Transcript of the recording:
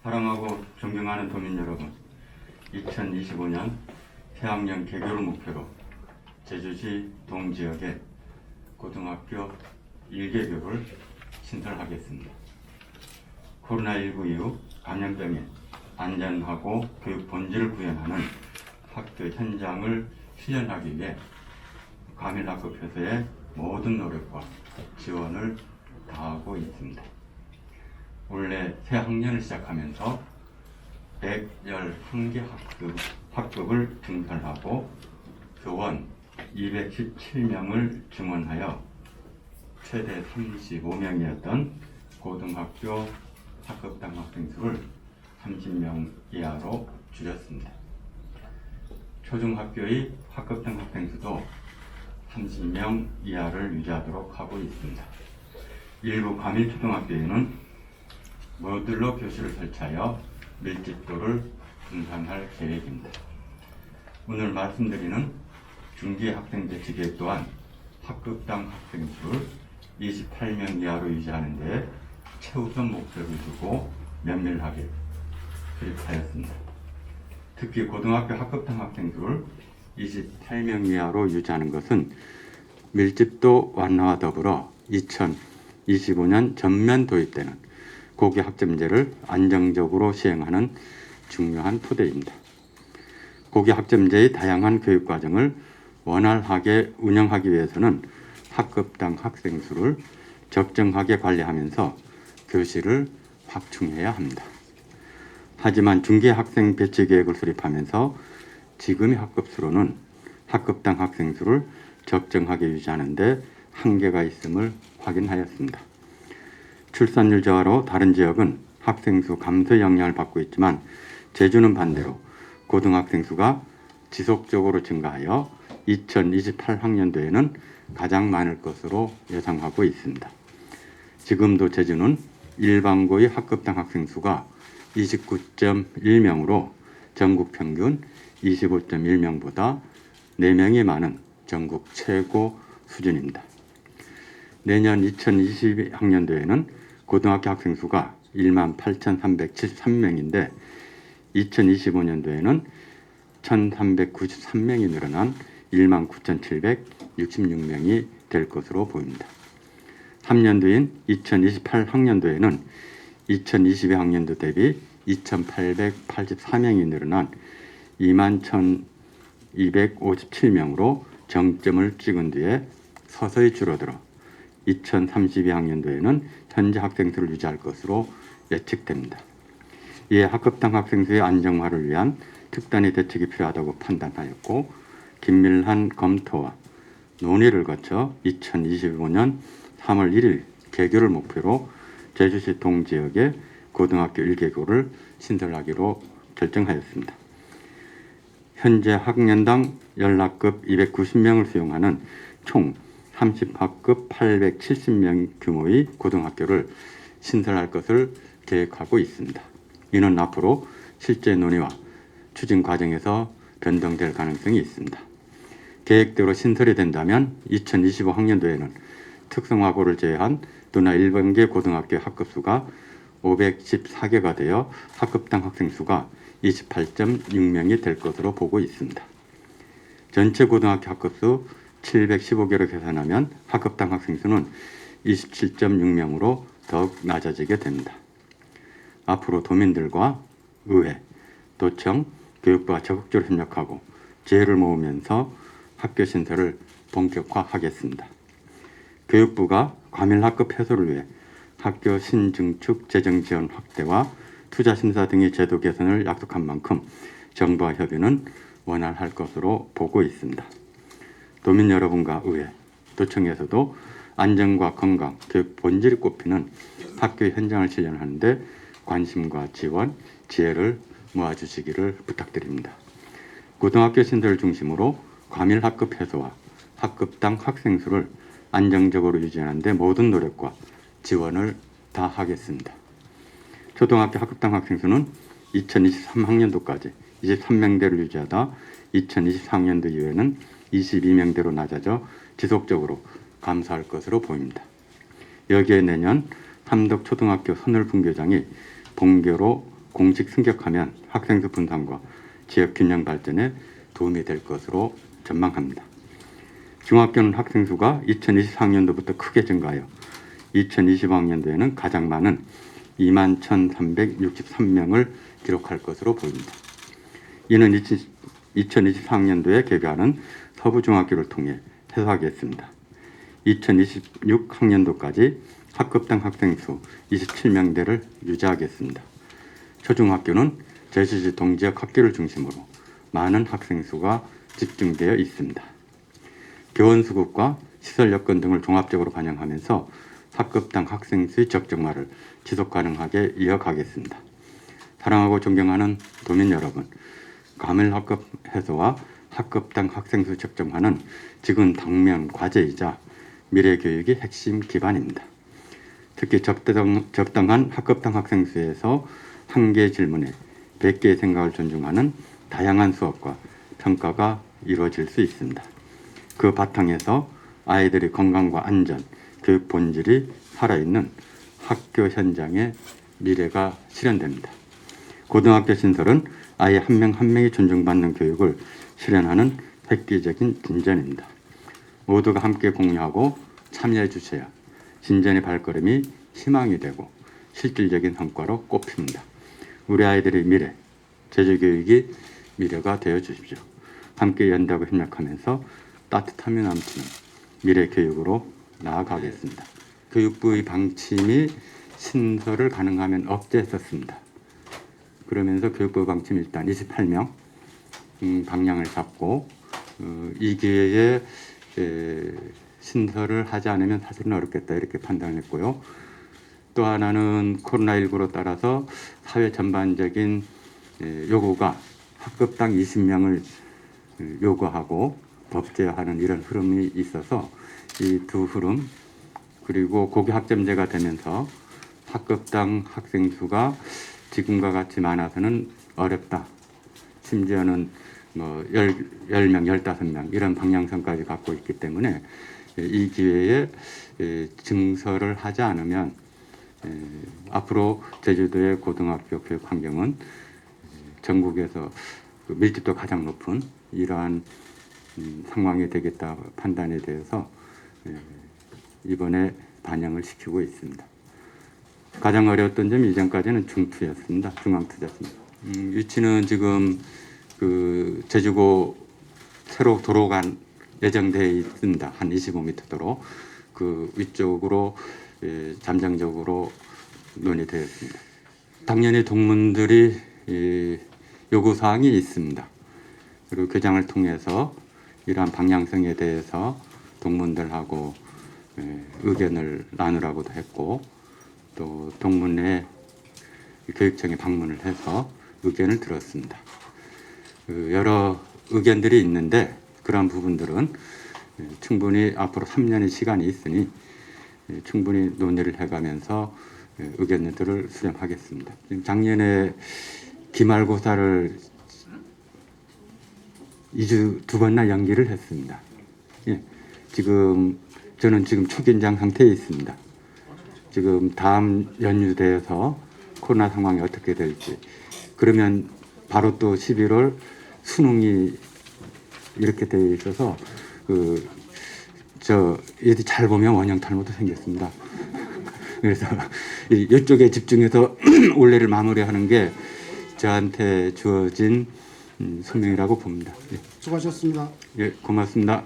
사랑하고 존경하는 도민 여러분, 2025년 새학년 개교를 목표로 제주시 동지역에 고등학교 1개교를 신설하겠습니다. 코로나19 이후 감염병에 안전하고 교육 본질을 구현하는 학교 현장을 실현하기 위해 과밀학급회사의 모든 노력과 지원을 다하고 있습니다. 올해 새 학년을 시작하면서 111개 학급을 증설하고 교원 217명을 증원하여 최대 35명이었던 고등학교 학급당 학생 수를 30명 이하로 줄였습니다. 초중학교의 학급당 학생 수도 30명 이하를 유지하도록 하고 있습니다. 일부 과밀초등학교에는 모듈러 교실을 설치하여 밀집도를 분산할 계획입니다. 오늘 말씀드리는 중기 학생 배치 계획 또한 학급당 학생 수를 28명 이하로 유지하는 데 최우선 목표를 두고 면밀하게 수립하였습니다. 특히 고등학교 학급당 학생 수를 28명 이하로 유지하는 것은 밀집도 완화와 더불어 2025년 전면 도입되는 고교 학점제를 안정적으로 시행하는 중요한 토대입니다. 고교 학점제의 다양한 교육 과정을 원활하게 운영하기 위해서는 학급당 학생 수를 적정하게 관리하면서 교실을 확충해야 합니다. 하지만 중기 학생 배치 계획을 수립하면서 지금의 학급수로는 학급당 학생 수를 적정하게 유지하는 데 한계가 있음을 확인하였습니다. 출산율 저하로 다른 지역은 학생 수 감소 영향을 받고 있지만 제주는 반대로 고등학생 수가 지속적으로 증가하여 2028학년도에는 가장 많을 것으로 예상하고 있습니다. 지금도 제주는 일반고의 학급당 학생 수가 29.1명으로 전국 평균 25.1명보다 4명이 많은 전국 최고 수준입니다. 내년 2022학년도에는 고등학교 학생 수가 18,373명인데 2025년도에는 1,393명이 늘어난 19,766명이 될 것으로 보입니다. 3년 뒤인 2028학년도에는 2022학년도 대비 2,884명이 늘어난 21,257명으로 정점을 찍은 뒤에 서서히 줄어들어 2032학년도에는 현재 학생 수를 유지할 것으로 예측됩니다. 이에 학급당 학생 수의 안정화를 위한 특단의 대책이 필요하다고 판단하였고 긴밀한 검토와 논의를 거쳐 2025년 3월 1일 개교를 목표로 제주시 동지역에 고등학교 1개교를 신설하기로 결정하였습니다. 현재 학년당 연락급 290명을 수용하는 총 30학급 870명 규모의 고등학교를 신설할 것을 계획하고 있습니다. 이는 앞으로 실제 논의와 추진 과정에서 변동될 가능성이 있습니다. 계획대로 신설이 된다면 2025학년도에는 특성화고를 제외한 도나 일반계 고등학교 학급수가 514개가 되어 학급당 학생 수가 28.6명이 될 것으로 보고 있습니다. 전체 고등학교 학급수 715개로 계산하면 학급당 학생 수는 27.6명으로 더욱 낮아지게 됩니다. 앞으로 도민들과 의회, 도청, 교육부가 적극적으로 협력하고 지혜를 모으면서 학교 신설을 본격화하겠습니다. 교육부가 과밀학급 해소를 위해 학교 신증축 재정 지원 확대와 투자 심사 등의 제도 개선을 약속한 만큼 정부와 협의는 원활할 것으로 보고 있습니다. 도민 여러분과 의회, 도청에서도 안전과 건강, 교육 본질이 꼽히는 학교 현장을 실현하는 데 관심과 지원, 지혜를 모아주시기를 부탁드립니다. 고등학교 신설을 중심으로 과밀학급 해소와 학급당 학생 수를 안정적으로 유지하는 데 모든 노력과 지원을 다하겠습니다. 초등학교 학급당 학생 수는 2023학년도까지 23명대를 유지하다 2024학년도 이후에는 22명대로 낮아져 지속적으로 감소할 것으로 보입니다. 여기에 내년 삼덕초등학교 선을 분교장이 본교로 공식 승격하면 학생수 분산과 지역 균형 발전에 도움이 될 것으로 전망합니다. 중학교는 학생 수가 2024학년도부터 크게 증가하여 2025학년도에는 가장 많은 21,363명을 기록할 것으로 보입니다. 이는 2024학년도에 개교하는 서부중학교를 통해 해소하겠습니다. 2026학년도까지 학급당 학생 수 27명대를 유지하겠습니다. 초중학교는 제주시 동지역 학교를 중심으로 많은 학생 수가 집중되어 있습니다. 교원 수급과 시설 여건 등을 종합적으로 반영하면서 학급당 학생 수의 적정화를 지속 가능하게 이어가겠습니다. 사랑하고 존경하는 도민 여러분, 과밀학급 해소와 학급당 학생 수 적정화는 지금 당면 과제이자 미래 교육의 핵심 기반입니다. 특히 적당한 학급당 학생 수에서 한 개의 질문에 100개의 생각을 존중하는 다양한 수업과 평가가 이루어질 수 있습니다. 그 바탕에서 아이들의 건강과 안전, 교육 본질이 살아있는 학교 현장의 미래가 실현됩니다. 고등학교 신설은 아이 한 명 한 명이 존중받는 교육을 실현하는 획기적인 진전입니다. 모두가 함께 공유하고 참여해 주셔야 진전의 발걸음이 희망이 되고 실질적인 성과로 꼽힙니다. 우리 아이들의 미래, 제주교육이 미래가 되어 주십시오. 함께 연대하고 협력하면서 따뜻함이 넘치는 미래 교육으로 나아가겠습니다. 교육부의 방침이 신설을 가능하면 억제했었습니다. 그러면서 교육부 방침 일단 28명 방향을 잡고 이 기회에 신설을 하지 않으면 사실은 어렵겠다 이렇게 판단했고요. 또 하나는 코로나19로 따라서 사회 전반적인 요구가 학급당 20명을 요구하고 법제화하는 이런 흐름이 있어서 이 두 흐름 그리고 고교 학점제가 되면서 학급당 학생 수가 지금과 같이 많아서는 어렵다. 심지어는 뭐 10명, 15명 이런 방향성까지 갖고 있기 때문에 이 기회에 증설을 하지 않으면 앞으로 제주도의 고등학교 교육 환경은 전국에서 밀집도 가장 높은 이러한 상황이 되겠다 판단에 대해서 이번에 반영을 시키고 있습니다. 가장 어려웠던 점이 이전까지는 중투였습니다. 중앙투였습니다. 위치는 지금 그 제주고 새로 도로가 예정되어 있습니다. 한 25m 도로 그 위쪽으로 잠정적으로 논의되었습니다. 당연히 동문들이 요구 사항이 있습니다. 그리고 교장을 통해서 이러한 방향성에 대해서 동문들하고 의견을 나누라고도 했고 또 동문회 교육청에 방문을 해서 의견을 들었습니다. 여러 의견들이 있는데 그러한 부분들은 충분히 앞으로 3년의 시간이 있으니 충분히 논의를 해가면서 의견들을 수렴하겠습니다. 작년에 기말고사를 2주 2번이나 연기를 했습니다. 예, 저는 지금 초긴장 상태에 있습니다. 지금 다음 연휴대에서 코로나 상황이 어떻게 될지 그러면 바로 또 11월 수능이 이렇게 되어 있어서 얘들 잘 보면 원형 탈모도 생겼습니다. 그래서 이쪽에 집중해서 올해를 마무리하는 게 저한테 주어진 소명이라고 봅니다. 예. 수고하셨습니다. 예, 고맙습니다.